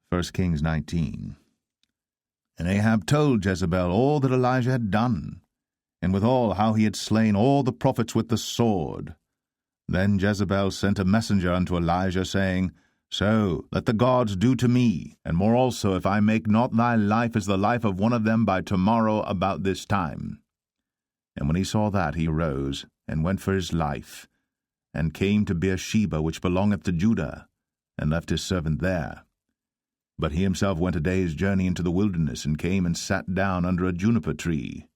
1 Kings 19. And Ahab told Jezebel all that Elijah had done, and withal how he had slain all the prophets with the sword. Then Jezebel sent a messenger unto Elijah, saying, So let the gods do to me, and more also, if I make not thy life as the life of one of them by tomorrow about this time. And when he saw that, he arose, and went for his life, and came to Beersheba, which belongeth to Judah, and left his servant there. But he himself went a day's journey into the wilderness, and came and sat down under a juniper tree.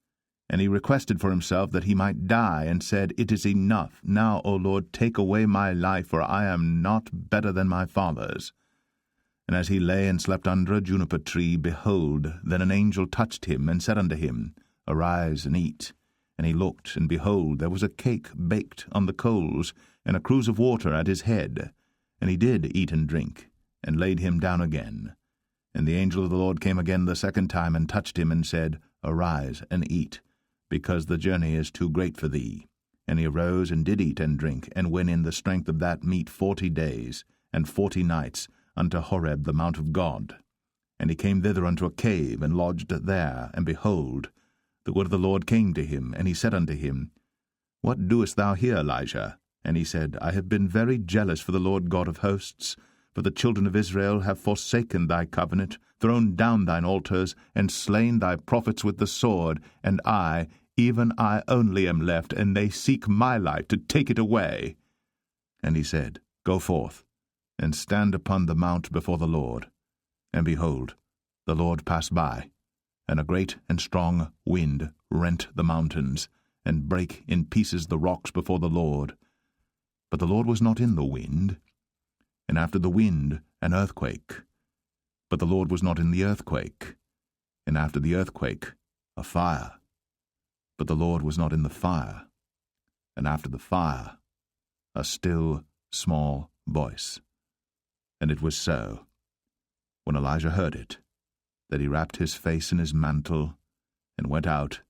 And he requested for himself that he might die, and said, It is enough. Now, O Lord, take away my life, for I am not better than my fathers. And as he lay and slept under a juniper tree, behold, then an angel touched him, and said unto him, Arise and eat. And he looked, and behold, there was a cake baked on the coals, and a cruse of water at his head. And he did eat and drink, and laid him down again. And the angel of the Lord came again the second time, and touched him, and said, Arise and eat, because the journey is too great for thee. And he arose and did eat and drink, and went in the strength of that meat 40 days, and 40 nights, unto Horeb the mount of God. And he came thither unto a cave, and lodged there. And behold, the word of the Lord came to him, and he said unto him, What doest thou here, Elijah? And he said, I have been very jealous for the Lord God of hosts, for the children of Israel have forsaken thy covenant, thrown down thine altars, and slain thy prophets with the sword, and I, even I only am left, and they seek my life to take it away. And he said, Go forth, and stand upon the mount before the Lord. And behold, the Lord passed by, and a great and strong wind rent the mountains, and brake in pieces the rocks before the Lord. But the Lord was not in the wind. And after the wind, an earthquake. But the Lord was not in the earthquake. And after the earthquake, a fire. But the Lord was not in the fire. And after the fire, a still, small voice. And it was so, when Elijah heard it, that he wrapped his face in his mantle, and went out,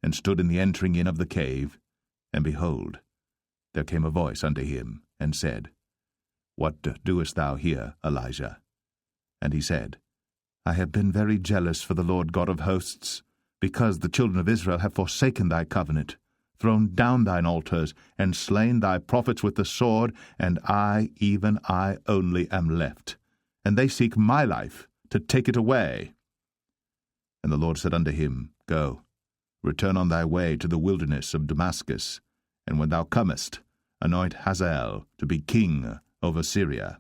and stood in the entering in of the cave. And behold, there came a voice unto him, and said, What doest thou here, Elijah? And he said, I have been very jealous for the Lord God of hosts, because the children of Israel have forsaken thy covenant, thrown down thine altars, and slain thy prophets with the sword, and I, even I only, am left. And they seek my life, to take it away. And the Lord said unto him, Go, return on thy way to the wilderness of Damascus, and when thou comest, anoint Hazael to be king over Syria.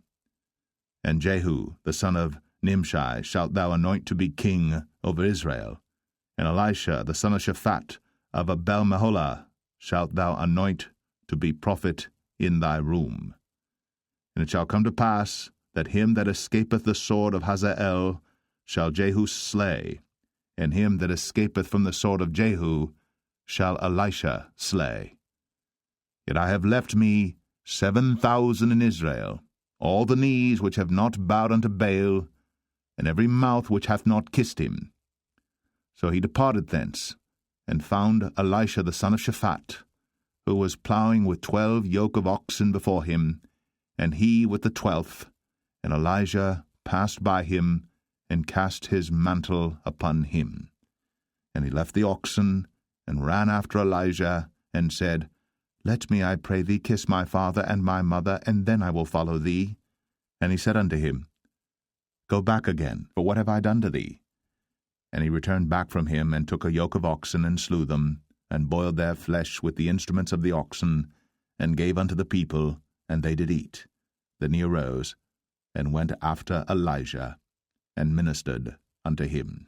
And Jehu, the son of Nimshi, shalt thou anoint to be king over Israel. And Elisha, the son of Shaphat, of Abel-Meholah, shalt thou anoint to be prophet in thy room. And it shall come to pass, that him that escapeth the sword of Hazael shall Jehu slay, and him that escapeth from the sword of Jehu shall Elisha slay. Yet I have left me 7,000 in Israel, all the knees which have not bowed unto Baal, and every mouth which hath not kissed him. So he departed thence, and found Elisha the son of Shaphat, who was ploughing with 12 yoke of oxen before him, and he with the 12th. And Elijah passed by him, and cast his mantle upon him. And he left the oxen, and ran after Elijah, and said, Let me, I pray thee, kiss my father and my mother, and then I will follow thee. And he said unto him, Go back again, for what have I done to thee? And he returned back from him, and took a yoke of oxen, and slew them, and boiled their flesh with the instruments of the oxen, and gave unto the people, and they did eat. Then he arose, and went after Elijah, and ministered unto him.